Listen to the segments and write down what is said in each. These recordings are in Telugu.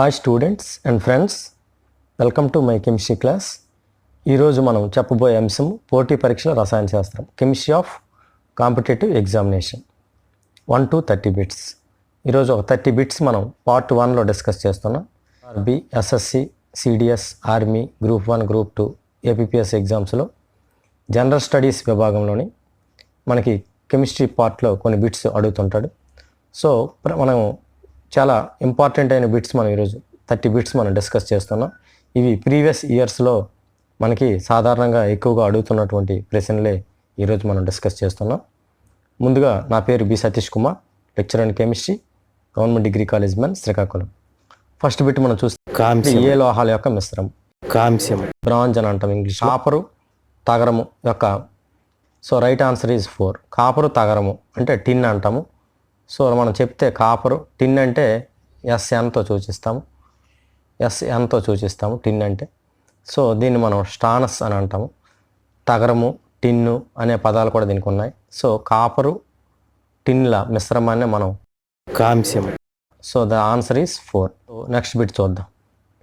Hi students and friends, welcome to my chemistry class. ఈరోజు మనం చెప్పబోయే అంశం పోటీ పరీక్షల రసాయన శాస్త్రం, chemistry of competitive examination 1 to 30 bits. ఈరోజు ఒక 30 బిట్స్ మనం పార్ట్ 1లో డిస్కస్ చేస్తున్నాం. RB, SSC, CDS, army, group 1, group 2, APPS ఎగ్జామ్స్లో జనరల్ స్టడీస్ విభాగంలోని మనకి కెమిస్ట్రీ పార్ట్లో కొన్ని బిట్స్ అడుగుతుంటాడు. సో మనం చాలా ఇంపార్టెంట్ అయిన బిట్స్ మనం ఈరోజు 30 బిట్స్ మనం డిస్కస్ చేస్తున్నాం. ఇవి ప్రీవియస్ ఇయర్స్లో మనకి సాధారణంగా ఎక్కువగా అడుగుతున్నటువంటి ప్రశ్నలే ఈరోజు మనం డిస్కస్ చేస్తున్నాం. ముందుగా నా పేరు B Satish Kumar, lecturer in chemistry, government degree college men, Srikakulam. First bit మనం చూస్తే ఏ లోహాల యొక్క మిశ్రమం? కాంస్యం, బ్రాంజ్ అని అంటాం ఇంగ్లీష్. కాపరు, తగరము యొక్క సో రైట్ ఆన్సర్ ఈజ్ 4. కాపరు, తగరము అంటే టిన్ అంటాము. సో మనం చెప్తే కాపరు, టిన్ అంటే ఎస్ఎన్తో సూచిస్తాము టిన్ అంటే. సో దీన్ని మనం స్టానస్ అని అంటాము. తగరము, టిన్ను అనే పదాలు కూడా దీనికి ఉన్నాయి. సో కాపరు, టిన్ల మిశ్రమాన్ని మనం కాంస్యం. So the answer is 4. Next bit చూద్దాం.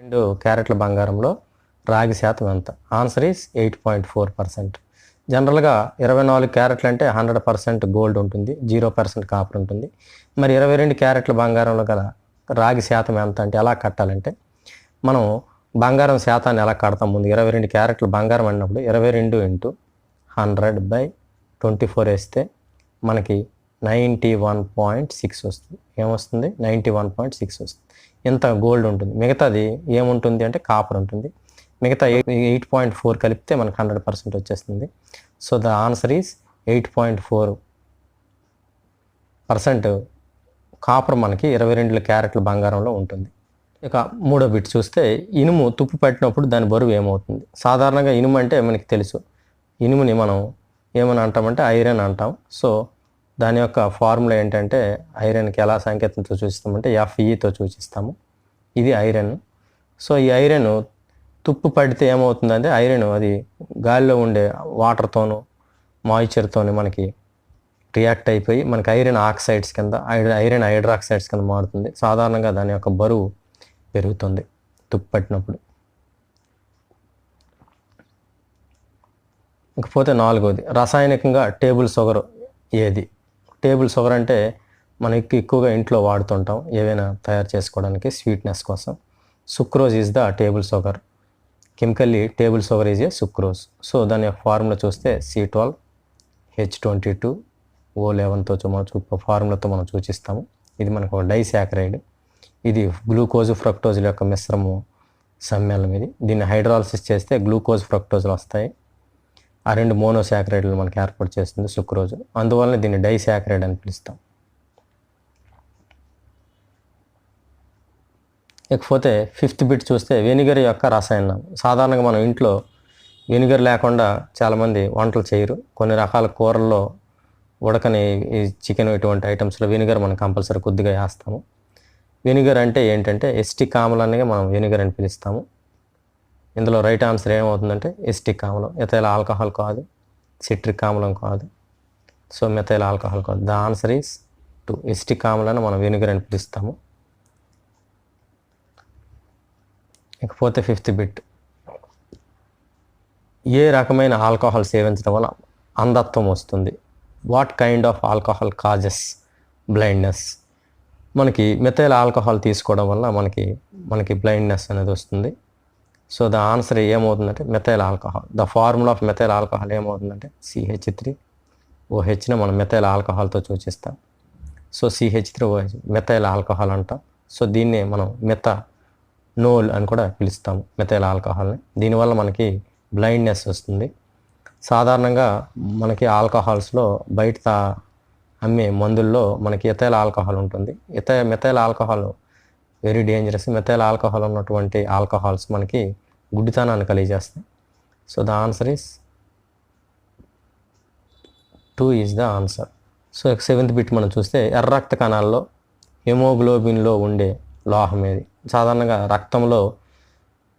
2 క్యారెట్ల బంగారంలో రాగి శాతం ఎంత? Answer is 8.4%. జనరల్గా 24 క్యారెట్లు అంటే 100% గోల్డ్ ఉంటుంది, 0% కాపర్ ఉంటుంది. మరి 22 క్యారెట్ల బంగారంలో గల రాగి శాతం ఎంత అంటే ఎలా కట్టాలంటే, మనం బంగారం శాతాన్ని ఎలా కడతాం? ముందు 22 క్యారెట్ల బంగారం అన్నప్పుడు 22 × 100/24 వేస్తే మనకి 91.6 వస్తుంది. ఏమొస్తుంది? 91.6 వస్తుంది. ఇంత గోల్డ్ ఉంటుంది. మిగతాది ఏముంటుంది అంటే కాపర్ ఉంటుంది. మిగతా 8.4 కలిపితే మనకు 100% వచ్చేస్తుంది. So the answer is 8.4% copper మనకి 22 క్యారెట్ల బంగారంలో ఉంటుంది. ఇక మూడో బిట్ చూస్తే, ఇనుము తుప్పు పట్టినప్పుడు దాని బరువు ఏమవుతుంది? సాధారణంగా ఇనుము అంటే మనకి తెలుసు. ఇనుముని మనం ఏమని అంటామంటే ఐరన్ అంటాం. సో దాని యొక్క ఫార్ములా ఏంటంటే, ఐరన్కి ఎలా సంకేతంతో సూచిస్తామంటే Fe సూచిస్తాము. ఇది ఐరన్. సో ఈ ఐరన్ తుప్పు పడితే ఏమవుతుందంటే, ఐరన్ అది గాలిలో ఉండే వాటర్తోనూ మాయిశ్చర్తోని మనకి రియాక్ట్ అయిపోయి మనకి ఐరన్ ఆక్సైడ్స్ కింద, ఐరన్ హైడ్రాక్సైడ్స్ కింద మారుతుంది. సాధారణంగా దాని యొక్క బరువు పెరుగుతుంది తుప్పు పట్టినప్పుడు. ఇకపోతే 4వది, రసాయనికంగా టేబుల్ షుగర్ ఏది? టేబుల్ షుగర్ అంటే మనకి ఎక్కువగా ఇంట్లో వాడుతుంటాం ఏవైనా తయారు చేసుకోవడానికి స్వీట్నెస్ కోసం. Sucrose is the table sugar. Chemically table sugar is a sucrose. So దాని యొక్క ఫార్ములా చూస్తే C12H22O11తో ఫార్ములాతో మనం సూచిస్తాము. ఇది మనకు ఒక డైసాకరైడ్. ఇది గ్లూకోజ్ ఫ్రక్టోజుల యొక్క మిశ్రమం సమ్మేళనం. ఇది దీన్ని హైడ్రాలసిస్ చేస్తే గ్లూకోజ్ ఫ్రక్టోజులు వస్తాయి. ఆ 2 మోనోసాకరైడ్లు మనకి ఏర్పాటు చేస్తుంది సుక్రోజ్. అందువల్ల దీన్ని డైసాకరైడ్ అని పిలుస్తాం. ఇకపోతే 5th బిట్ చూస్తే వెనిగర్ యొక్క రసాయనం. సాధారణంగా మనం ఇంట్లో వెనిగర్ లేకుండా చాలామంది వంటలు చేయరు. కొన్ని రకాల కూరల్లో, ఉడకని ఈ చికెన్ ఇటువంటి ఐటమ్స్లో వెనిగర్ మనం కంపల్సరీ కొద్దిగా వేస్తాము. వెనిగర్ అంటే ఏంటంటే ఎస్టిక్ ఆమ్లాన్ని మనం వెనిగర్ అని పిలుస్తాము. ఇందులో రైట్ ఆన్సర్ ఏమవుతుందంటే ఎస్టిక్ ఆమ్లం. ఎథైల్ ఆల్కహాల్ కాదు, సిట్రిక్ ఆమ్లం కాదు, సో మెథైల్ ఆల్కహాల్ కాదు. The answer is 2. ఎస్టిక్ ఆమ్లాన్ని మనం వెనిగర్ అని పిలుస్తాము. ఇకపోతే 5th బిట్, ఏ రకమైన ఆల్కహాల్ సేవించడం వల్ల అంధత్వం వస్తుంది? What kind of alcohol causes blindness? మనకి మెథైల్ ఆల్కహాల్ తీసుకోవడం వల్ల మనకి బ్లైండ్నెస్ అనేది వస్తుంది. సో ద ఆన్సర్ ఏమవుతుందంటే methyl alcohol. The formula of methyl alcohol ఏమవుతుందంటే CH3OHని మనం మెథైల్ ఆల్కహాల్తో సూచిస్తాం. సో CH3OH మెథైల్ ఆల్కహాల్ అంటాం. సో దీన్నే మనం మెథనోల్ అని కూడా పిలుస్తాము, మెథైల్ ఆల్కహాల్ని. దీనివల్ల మనకి బ్లైండ్నెస్ వస్తుంది. సాధారణంగా మనకి ఆల్కహాల్స్లో బయట అమ్మే మందుల్లో మనకి ఎథైల్ ఆల్కహాల్ ఉంటుంది. Methyl alcohol very dangerous. Methyl alcohol ఉన్నటువంటి ఆల్కహాల్స్ మనకి గుడ్డితనాన్ని కలిగజేస్తాయి. So the answer is 2 is the answer. So 7th bit మనం చూస్తే, ఎర్ర రక్త కణాల్లో హెమోగ్లోబిన్లో ఉండే లోహం ఏది? సాధారణంగా రక్తంలో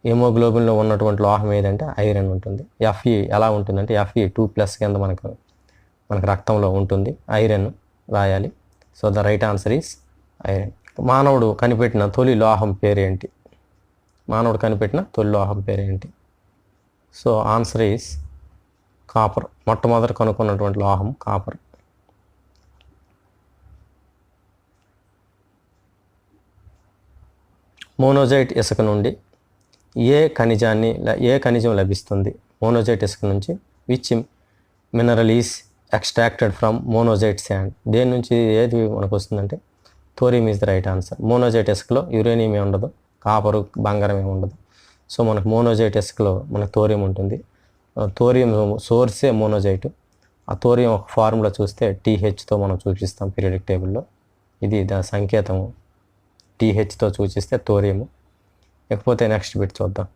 హెమోగ్లోబిన్లో ఉన్నటువంటి లోహం ఏదంటే ఐరన్ ఉంటుంది. Fe ఎలా ఉంటుందంటే Fe2+ కింద మనకు రక్తంలో ఉంటుంది. ఐరన్ రాయాలి. So the right answer is iron. మానవుడు కనిపెట్టిన తొలి లోహం పేరేంటి? మానవుడు కనిపెట్టిన తొలి లోహం పేరేంటి? So answer is copper. మొట్టమొదటి కనుక్కున్నటువంటి లోహం కాపర్. మోనోజైట్ ఇసుక నుండి ఏ ఖనిజం లభిస్తుంది? మోనోజైట్ ఇసుక నుంచి which mineral is extracted from monazite sand? దేని నుంచి ఏది మనకు వస్తుందంటే thorium is the right answer. Monazite ఇసుకలో యురేనియం ఏ ఉండదు, కాపరు బంగారం ఏమి ఉండదు. సో మనకు మోనోజైట్ ఇసుకలో మనకు థోరియం ఉంటుంది. థోరియం సోర్సే మోనోజైట్. ఆ థోరియం ఒక ఫార్ములా చూస్తే టీహెచ్తో మనం సూచిస్తాం పీరియాడిక్ టేబుల్లో. ఇది దాని సంకేతం టీహెచ్తో సూచిస్తే థోరియము. లేకపోతే నెక్స్ట్ బిట్ చూద్దాం.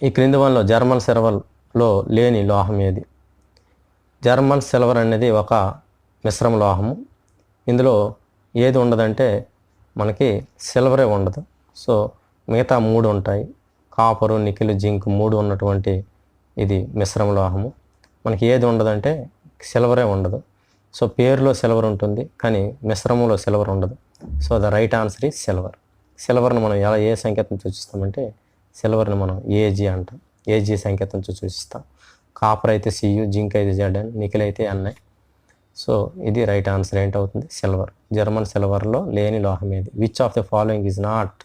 ఈ క్రింది వన్లో జర్మన్ సిల్వర్లో లేని లోహం ఏది? జర్మన్ సిల్వర్ అనేది ఒక మిశ్రమ లోహము. ఇందులో ఏది ఉండదంటే మనకి సిల్వరే ఉండదు. సో మిగతా 3 ఉంటాయి. కాపరు, నికెల్, జింక్ 3 ఉన్నటువంటి ఇది మిశ్రమ లోహము. మనకి ఏది ఉండదంటే సిల్వరే ఉండదు. సో పేరులో సిల్వర్ ఉంటుంది కానీ మిశ్రమంలో సిల్వర్ ఉండదు. So the right answer is silver. సిల్వర్ని మనం ఏ సంకేతం సూచిస్తామంటే సిల్వర్ని మనం ఏజీ అంటాం. ఏజీ సంకేతంతో సూచిస్తాం. కాపర్ అయితే సియు, జింక్ అయితే జెడ్ఎన్, నికెల్ అయితే ఎన్ఐ. సో ఇది రైట్ ఆన్సర్ ఏంటవుతుంది? సిల్వర్. జర్మన్ సిల్వర్లో లేని లోహం ఏది? Which of the following is not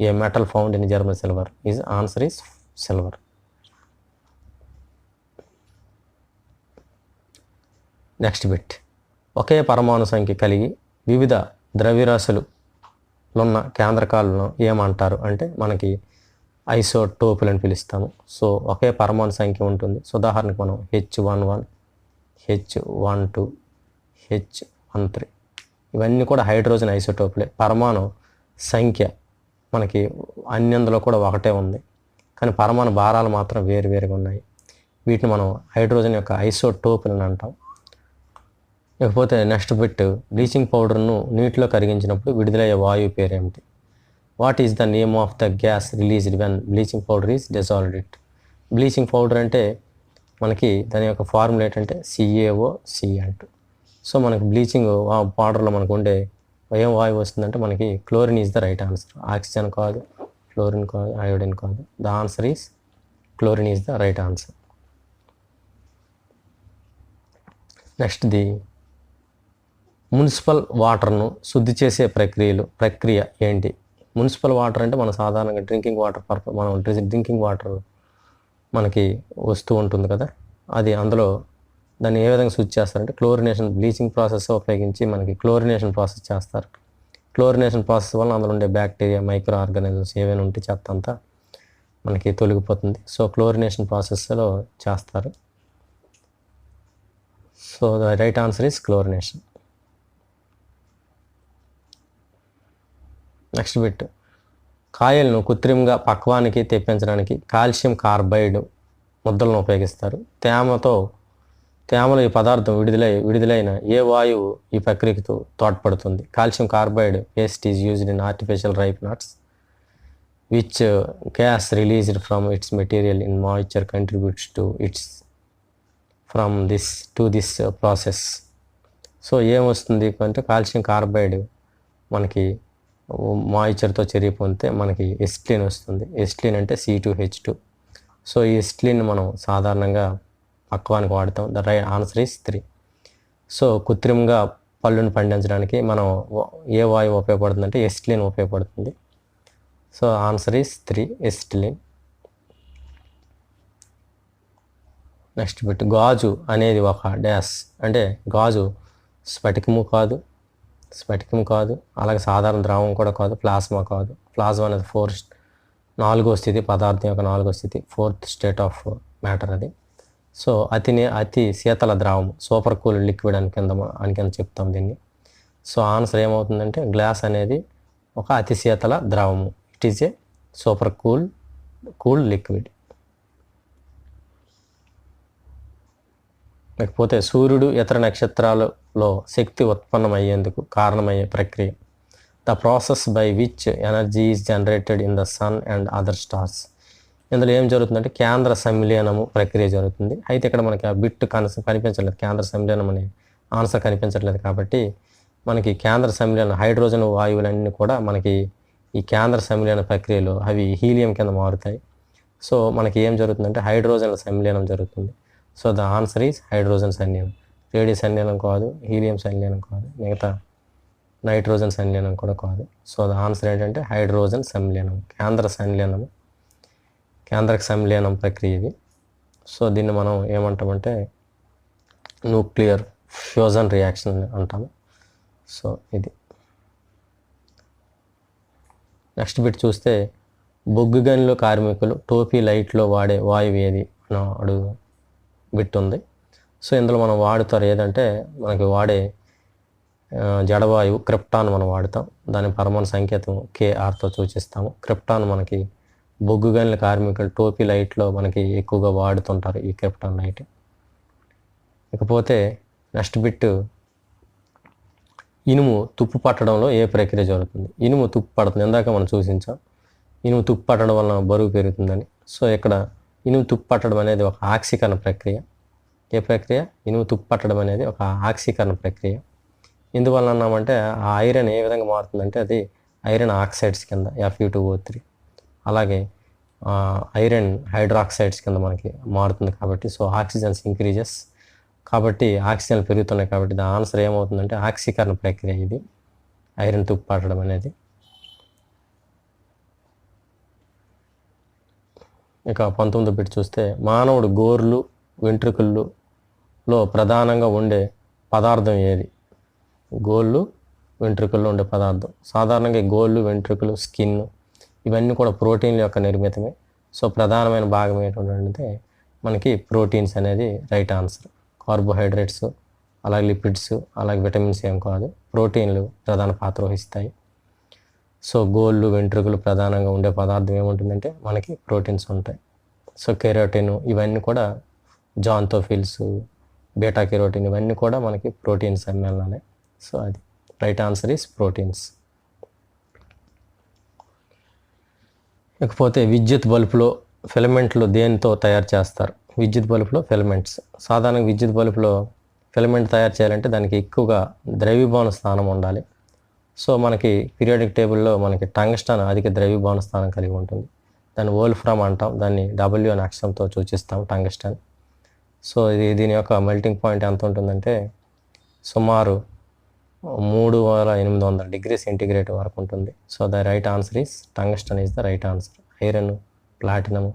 a metal found in German silver? Is answer is silver. Next bit. ఒకే పరమాణు సంఖ్య కలిగి వివిధ ద్రవ్యరాశులు ఉన్న కేంద్రకాలను ఏమంటారు అంటే మనకి ఐసోటోపులు అని పిలుస్తాము. సో ఒకే పరమాణు సంఖ్య ఉంటుంది. సో ఉదాహరణకు మనం H11, H12, H13 ఇవన్నీ కూడా హైడ్రోజన్ ఐసోటోపులే. పరమాణు సంఖ్య మనకి అన్నిందులో కూడా ఒకటే ఉంది కానీ పరమాణు భారాలు మాత్రం వేరువేరుగా ఉన్నాయి. వీటిని మనం హైడ్రోజన్ యొక్క ఐసోటోపులను అంటాం. లేకపోతే నెక్స్ట్ బిట్. బ్లీచింగ్ పౌడర్ను నీటిలో కరిగించినప్పుడు విడుదలయ్యే వాయువు పేరేమిటి? What is the name of the gas released when bleaching powder is dissolved it? Bleaching powder అంటే మనకి దాని యొక్క ఫార్ములా ఏంటంటే CaOC అంటూ. సో మనకి బ్లీచింగ్ పౌడర్లో మనకు ఉండే ఏం వాయువు వస్తుందంటే మనకి chlorine is the right answer. Oxygen కాదు, ఫ్లోరిన్ కాదు, అయోడిన్ కాదు. The answer is chlorine is the right answer. Next municipal వాటర్ను శుద్ధి చేసే ప్రక్రియ ఏంటి? మున్సిపల్ వాటర్ అంటే మన సాధారణంగా డ్రింకింగ్ వాటర్ మనం డ్రింకింగ్ వాటర్ మనకి వస్తూ ఉంటుంది కదా, అది అందులో దాన్ని ఏ విధంగా శుద్ధి చేస్తారంటే క్లోరినేషన్, బ్లీచింగ్ ప్రాసెస్ ఉపయోగించి మనకి క్లోరినేషన్ ప్రాసెస్ చేస్తారు. క్లోరినేషన్ ప్రాసెస్ వల్ల అందులో ఉండే బ్యాక్టీరియా, మైక్రో ఆర్గానిజమ్స్ ఏవైనా ఉంటే చెత్త అంతా మనకి తొలగిపోతుంది. సో క్లోరినేషన్ ప్రాసెస్లో చేస్తారు. So the right answer is chlorination. Next bit. కాయలను కృత్రిమంగా పక్వానికి తెప్పించడానికి కాల్షియం కార్బైడ్ ముద్దలను ఉపయోగిస్తారు. తేమలో ఈ పదార్థం విడుదలైన ఏ వాయువు ఈ ప్రక్రియకు తోడ్పడుతుంది? Calcium carbide paste is used in artificial ripe nuts. Which gas released from its material in moisture contributes to this process? So ఏమొస్తుంది అంటే కాల్షియం కార్బైడ్ మనకి మాయిశ్చర్తో చెరిగి పొందితే మనకి ఎసిటిలిన్ వస్తుంది. ఎసిటిలిన్ అంటే C2H2. సో ఈ ఎసిటిలిన్ మనం సాధారణంగా పక్వానికి వాడతాం. The right answer is 3. So కృత్రిమంగా పళ్ళును పండించడానికి మనం ఏ వాయువు ఉపయోగపడుతుందంటే ఎసిటిలిన్ ఉపయోగపడుతుంది. So answer is 3 acetylene. Next bit. గాజు అనేది ఒక డ్యాష్ అంటే గాజు స్ఫటికము కాదు, అలాగే సాధారణ ద్రవం కూడా కాదు, ప్లాస్మా కాదు. ప్లాస్మా అనేది 4వ స్థితి, పదార్థం యొక్క 4వ స్థితి, 4th స్టేట్ ఆఫ్ మ్యాటర్ అది. సో అతి శీతల ద్రవం, సూపర్ కూల్ లిక్విడ్ అని కింద చెప్తాం దీన్ని. సో ఆన్సర్ ఏమవుతుందంటే గ్లాస్ అనేది ఒక అతి శీతల ద్రవము. It is a super cool liquid. లేకపోతే సూర్యుడు ఇతర నక్షత్రాలలో శక్తి ఉత్పన్నమయ్యేందుకు కారణమయ్యే ప్రక్రియ? The process by which energy is generated in the sun and other stars. ఇందులో ఏం జరుగుతుందంటే కేంద్ర సంలీనము ప్రక్రియ జరుగుతుంది. అయితే ఇక్కడ మనకి ఆ బిట్ కనిపించలేదు. కేంద్ర సంలీనం అనే ఆన్సర్ కనిపించట్లేదు కాబట్టి మనకి కేంద్ర సమ్మేళన హైడ్రోజన్ వాయువులన్నీ కూడా మనకి ఈ కేంద్ర సమ్మేళన ప్రక్రియలో అవి హీలియం కింద మారుతాయి. సో మనకి ఏం జరుగుతుందంటే హైడ్రోజన్ల సమ్మేళనం జరుగుతుంది. So the answer is hydrogen సమ్మేళనం. రేడియం సమ్మేళనం కాదు, హీలియం సమ్మేళనం కాదు, మిగతా నైట్రోజన్ సమ్మేళనం కూడా కాదు. సో ద ఆన్సర్ ఏంటంటే హైడ్రోజన్ సమ్మేళనం, కేంద్రక సమ్మేళనం ప్రక్రియ ఇది. సో దీన్ని మనం ఏమంటామంటే న్యూక్లియర్ ఫ్యూజన్ రియాక్షన్ అంటాము. సో ఇది నెక్స్ట్ బిట్ చూస్తే బొగ్గు గనిలో కార్మికులు టోపీ లైట్లో వాడే వాయువు ఏది అని అడుగు బిట్ ఉంది. సో ఇందులో మనం వాడుతారు ఏదంటే మనకి వాడే జడవాయువు క్రిప్టాన్ మనం వాడుతాం. దాని పరమాణు సంకేతం KRతో సూచిస్తాము. క్రిప్టాన్ మనకి బొగ్గు గనుల కార్మికులు టోపీ లైట్లో మనకి ఎక్కువగా వాడుతుంటారు ఈ క్రిప్టాన్ లైట్. ఇకపోతే నెక్స్ట్ బిట్ ఇనుము తుప్పు పట్టడంలో ఏ ప్రక్రియ జరుగుతుంది? ఇనుము తుప్పు పడుతుంది, ఇందాక మనం చూసించాం ఇనుము తుప్పు పట్టడం వలన బరువు పెరుగుతుందని. సో ఇక్కడ ఇనుము తుప్పు పట్టడం అనేది ఒక ఆక్సీకరణ ప్రక్రియ. ఏ ప్రక్రియ? ఇనుము తుప్పు పట్టడం అనేది ఒక ఆక్సీకరణ ప్రక్రియ. ఎందువల్ల అన్నామంటే ఆ ఐరన్ ఏ విధంగా మారుతుందంటే అది ఐరన్ ఆక్సైడ్స్ కింద Fe2O3, అలాగే ఐరన్ హైడ్రాక్సైడ్స్ కింద మనకి మారుతుంది కాబట్టి. సో ఆక్సిజన్స్ ఇంక్రీజెస్ కాబట్టి ఆక్సిజన్ పెరుగుతున్నాయి కాబట్టి దా ఆన్సర్ ఏమవుతుందంటే ఆక్సీకరణ ప్రక్రియ ఇది, ఐరన్ తుప్పు పట్టడం అనేది. ఇక 19వ బిట్ చూస్తే మానవుడు గోర్లు వెంట్రుకల్లో ప్రధానంగా ఉండే పదార్థం ఏది? గోళ్ళు వెంట్రుకల్లో ఉండే పదార్థం సాధారణంగా గోళ్ళు వెంట్రుకలు స్కిన్ ఇవన్నీ కూడా ప్రోటీన్ల యొక్క నిర్మితమే. సో ప్రధానమైన భాగం ఏంటంటే మనకి ప్రోటీన్స్ అనేది రైట్ ఆన్సర్. కార్బోహైడ్రేట్స్ అలాగే లిపిడ్స్ అలాగే విటమిన్స్ ఏం కాదు, ప్రోటీన్లు ప్రధాన పాత్ర వహిస్తాయి. సో గోళ్ళు వెంట్రుకలు ప్రధానంగా ఉండే పదార్థం ఏముంటుందంటే మనకి ప్రోటీన్స్ ఉంటాయి. సో కెరోటిన్ ఇవన్నీ కూడా జాంతోఫిల్స్, బీటా కెరోటిన్ ఇవన్నీ కూడా మనకి ప్రోటీన్ సమ్మేళనాలే. సో అది రైట్ ఆన్సర్ ఈస్ ప్రోటీన్స్. ఇకపోతే విద్యుత్ బల్బులో ఫిలమెంట్లు దేనితో తయారు చేస్తారు? విద్యుత్ బల్బులో ఫిలమెంట్స్ సాధారణంగా విద్యుత్ బల్బులో ఫిలమెంట్ తయారు చేయాలంటే దానికి ఎక్కువగా ద్రవ్యభవన స్థానం ఉండాలి. సో మనకి పీరియాడిక్ టేబుల్లో మనకి టంగ్స్టన్ అధిక ద్రవ్యభవన స్థానం కలిగి ఉంటుంది. దాన్ని వోల్ఫ్రామ్ అంటాం, దాన్ని W అనే అక్షరంతో సూచిస్తాం టంగ్స్టన్. సో దీని యొక్క మెల్టింగ్ పాయింట్ ఎంత ఉంటుందంటే సుమారు 3800 డిగ్రీ సెంటీగ్రేడ్ వరకు ఉంటుంది. So the right answer is tungsten is the right answer. Iron, platinum,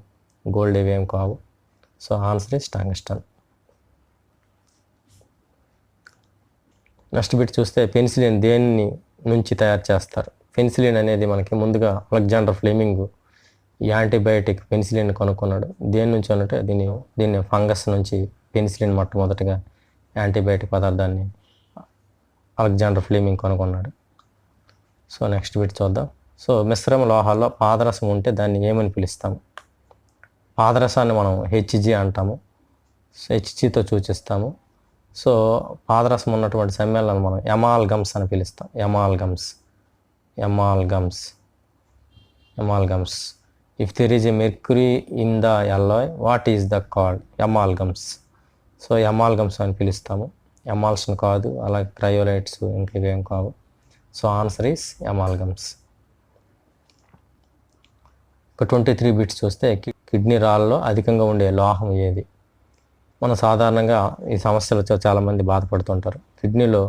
gold ఇవేం కావు. So answer is tungsten. Next bit చూస్తే పెన్సిలిన్ దేని నుంచి తయారు చేస్తారు? పెన్సిలిన్ అనేది మనకి ముందుగా అలెగ్జాండర్ ఫ్లెమింగ్ యాంటీబయాటిక్ పెన్సిలిన్ కనుక్కున్నాడు. దేని నుంచి అంటే దీన్ని ఫంగస్ నుంచి పెన్సిలిన్ మొట్టమొదటిగా యాంటీబయాటిక్ పదార్థాన్ని అలెగ్జాండర్ ఫ్లెమింగ్ కనుక్కున్నాడు. సో నెక్స్ట్ బిట్ చూద్దాం. సో మిశ్రమ లోహాల్లో పాదరసం ఉంటే దాన్ని ఏమని పిలుస్తాము? పాదరసాన్ని మనం Hg అంటాము, Hgతో సూచిస్తాము. సో పాదరసం ఉన్నటువంటి సమ్మేళనాన్ని మనం ఎమాల్గమ్స్ అని పిలుస్తాం. Amalgams. If there is a mercury in the alloy, what is the called? Amalgams. So amalgams అని పిలుస్తాము. ఎమాల్షన్ కాదు, అలాగే క్రయోలైట్స్ ఇంకా ఇవేం కావు. So answer is amalgams. ఒక 23 బిట్స్ చూస్తే కిడ్నీ రాళ్ళలో అధికంగా ఉండే లోహం ఏది? మనం సాధారణంగా ఈ సమస్యలతో చాలామంది బాధపడుతుంటారు. కిడ్నీలో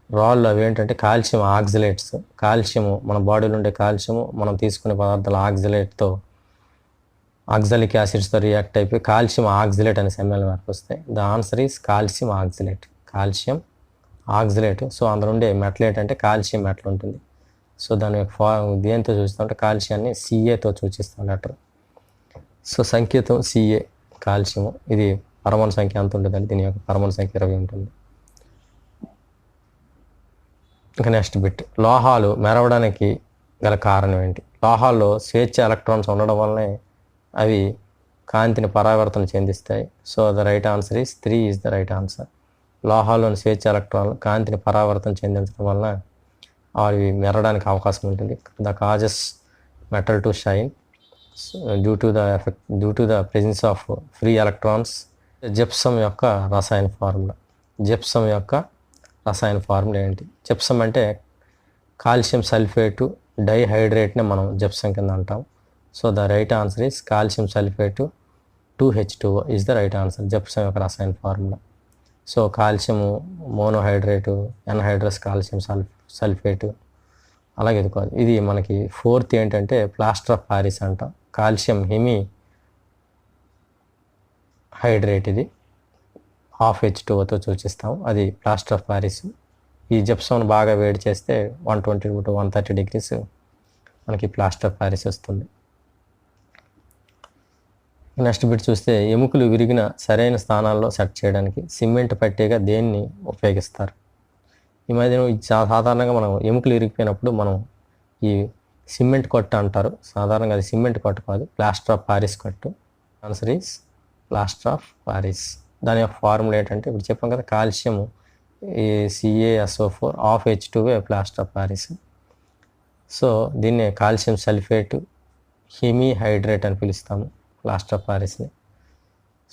రాళ్ళు అవి ఏంటంటే కాల్షియం ఆక్సిలేట్స్. కాల్షియము మన బాడీలో ఉండే కాల్షియము మనం తీసుకునే పదార్థాలు ఆక్సాలిక్ యాసిడ్స్తో రియాక్ట్ అయిపోయి కాల్షియం ఆక్సిలేట్ అనే సమ్మేళనం ఏర్పరుస్తాయి. The answer is calcium oxalate. So అందులో ఉండే మెటల్ ఏంటంటే కాల్షియం మెటల్ ఉంటుంది. సో దాని దేంతో చూస్తామంటే కాల్షియాన్ని Caతో సూచిస్తాం లెటర్. సో సంకేతం Ca కాల్షియం. ఇది పరమాణు సంఖ్య ఎంత ఉంటుందంటే దీని యొక్క పరమాణు సంఖ్య 20 ఉంటుంది. ఇంకా నెక్స్ట్ బిట్ లోహాలు మెరవడానికి గల కారణం ఏంటి? లోహాల్లో స్వేచ్ఛ ఎలక్ట్రాన్స్ ఉండడం వల్లనే అవి కాంతిని పరావర్తన చెందిస్తాయి. So the right answer is 3 is the right answer. లోహాల్లోని స్వేచ్ఛ ఎలక్ట్రాన్లు కాంతిని పరావర్తన చెందించడం వలన అవి మెరడానికి అవకాశం ఉంటుంది. The causes metal to shine due to the presence of free electrons. Gypsum యొక్క రసాయన ఫార్ములా జిప్సం యొక్క రసాయన ఫార్ములా ఏంటి? జిప్సం అంటే కాల్షియం సల్ఫేటు డైహైడ్రేట్ని మనం జిప్సం కింద అంటాం. So the right answer is calcium sulphate 2H2O is the right answer. Gypsum యొక్క రసాయన formula. So calcium monohydrate, anhydrous calcium sulphate అలాగే ఇది కాదు. ఇది మనకి ఫోర్త్ ఏంటంటే ప్లాస్టర్ ఆఫ్ ప్యారిస్ అంటాం. కాల్షియం హెమీ హైడ్రేట్, ఇది H2Oతో సూచిస్తాం, అది ప్లాస్టర్ ఆఫ్ ప్యారిస్. ఈ జిప్సంను బాగా వేడి చేస్తే 120 to 130 degrees మనకి ప్లాస్టర్ ఆఫ్ ప్యారిస్ వస్తుంది. నెక్స్ట్ బిట్ చూస్తే ఎముకలు విరిగిన సరైన స్థానాల్లో సెట్ చేయడానికి సిమెంట్ పట్టీగా దేన్ని ఉపయోగిస్తారు? ఈ మధ్యన సాధారణంగా మనం ఎముకలు ఇరిగిపోయినప్పుడు మనం ఈ సిమెంట్ కట్టు అంటారు. సాధారణంగా అది సిమెంట్ కట్టు కాదు, ప్లాస్టర్ ఆఫ్ ప్యారిస్ కట్టు. Answer is plaster of Paris. దాని యొక్క ఫార్ములా ఏంటంటే ఇప్పుడు చెప్పాం కదా, కాల్షియం ఈ CaSO4 H2O plaster of Paris. So దీన్ని కాల్షియం సల్ఫేట్ హెమీ హైడ్రేట్ అని పిలుస్తాము ప్లాస్టర్ ఆఫ్ ప్యారిస్ని.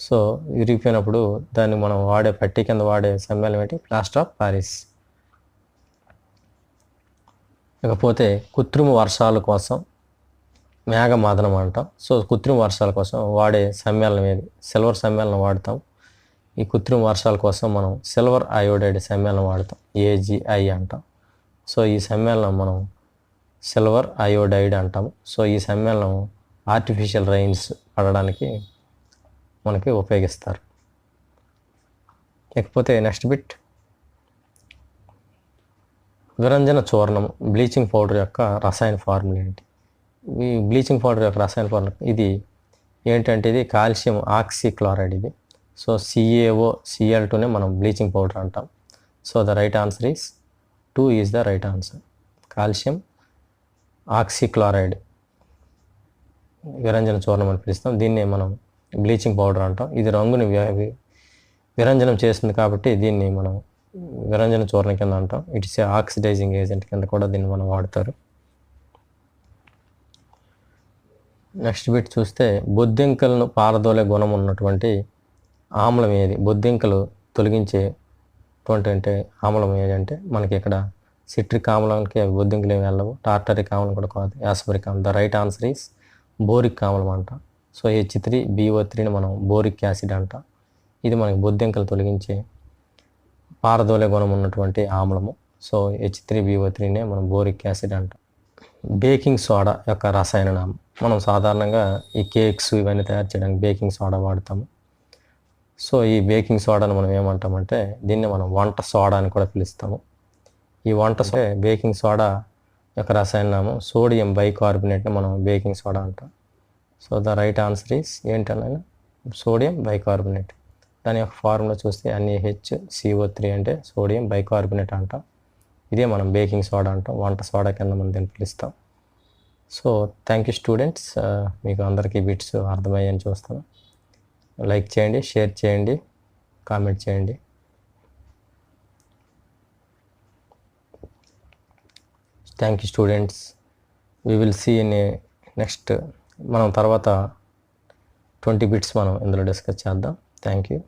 సో విరిగిపోయినప్పుడు దాన్ని మనం వాడే పట్టీ కింద వాడే సమ్మేళనం ఏంటి? Plaster of Paris. ఇకపోతే కృత్రిమ వర్షాల కోసం మేఘమాదనం అంటాం. సో కృత్రిమ వర్షాల కోసం వాడే సమ్మేళనం ఏది? సిల్వర్ సమ్మేళనం వాడతాం. ఈ కృత్రిమ వర్షాల కోసం మనం సిల్వర్ అయోడైడ్ సమ్మేళనం వాడతాం, AgI అంటాం. సో ఈ సమ్మేళనం మనం సిల్వర్ అయోడైడ్ అంటాము. సో ఈ సమ్మేళనం ఆర్టిఫిషియల్ రైన్స్ పడడానికి మనకి ఉపయోగిస్తారు. ఇకపోతే నెక్స్ట్ బిట్, విరంజన చూర్ణం బ్లీచింగ్ పౌడర్ యొక్క రసాయన ఫార్ములా ఏంటి? ఈ బ్లీచింగ్ పౌడర్ యొక్క రసాయన ఫార్ములా ఇది ఏంటంటే ఇది కాల్షియం ఆక్సీక్లోరైడ్ ఇది. సో CaOCl2నే మనం బ్లీచింగ్ పౌడర్ అంటాం. So the right answer is 2 is the right answer. Calcium oxychloride విరంజన చూర్ణం అని పిలుస్తాం. దీన్నే మనం బ్లీచింగ్ పౌడర్ అంటాం. ఇది రంగుని విరంజనం చేస్తుంది కాబట్టి దీన్ని మనం విరంజన చూర్ణం కింద అంటాం. ఇట్స్ ఏ ఆక్సిడైజింగ్ ఏజెంట్ కింద కూడా దీన్ని మనం వాడతారు. నెక్స్ట్ బిట్ చూస్తే బొద్దింకలను పారదోలే గుణం ఉన్నటువంటి ఆమ్లం ఏది? బొద్దింకలు తొలగించేటువంటి అంటే ఆమ్లం ఏదంటే మనకి ఇక్కడ సిట్రిక్ ఆమ్లానికి అవి బొద్దింకలు ఏమి వెళ్ళవు. టార్టరిక్ ఆమ్లం కూడా కాదు, యాస్పరిక్ ఆమ్లం. The right answer is boric ఆమ్లం అంట. సో H3BO3ని మనం బోరిక్ యాసిడ్ అంటాం. ఇది మనకి బొద్దింకలు తొలగించే పారదోలే గుణం ఉన్నటువంటి ఆమ్లము. సో H3BO3నే మనం బోరిక్ యాసిడ్ అంటాం. బేకింగ్ సోడా యొక్క రసాయన నామం. మనం సాధారణంగా ఈ కేక్స్ ఇవన్నీ తయారు చేయడానికి బేకింగ్ సోడా వాడతాము. సో ఈ బేకింగ్ సోడాను మనం ఏమంటామంటే దీన్ని మనం వంట సోడా అని కూడా పిలుస్తాము. ఈ బేకింగ్ సోడా యొక్క రసాయన నామం సోడియం బైకార్బోనేట్ని మనం బేకింగ్ సోడా అంటాం. So the right answer is ఏంటనైనా సోడియం బైకార్బోనేట్. దాని యొక్క ఫార్ములా చూస్తే NaHCO3 అంటే సోడియం బైకార్బోనేట్ అంటాం. ఇదే మనం బేకింగ్ సోడా అంటాం, వంట సోడా కింద మనం దీన్ని పిలుస్తాం. సో థ్యాంక్ యూ స్టూడెంట్స్, మీకు అందరికీ బిట్స్ అర్థమయ్యాయని చూస్తాను. లైక్ చేయండి, షేర్ చేయండి, కామెంట్ చేయండి. Thank you students. We will see in next మనం తర్వాత 20 బిట్స్ మనం ఇందులో డిస్కస్ చేద్దాం. Thank you.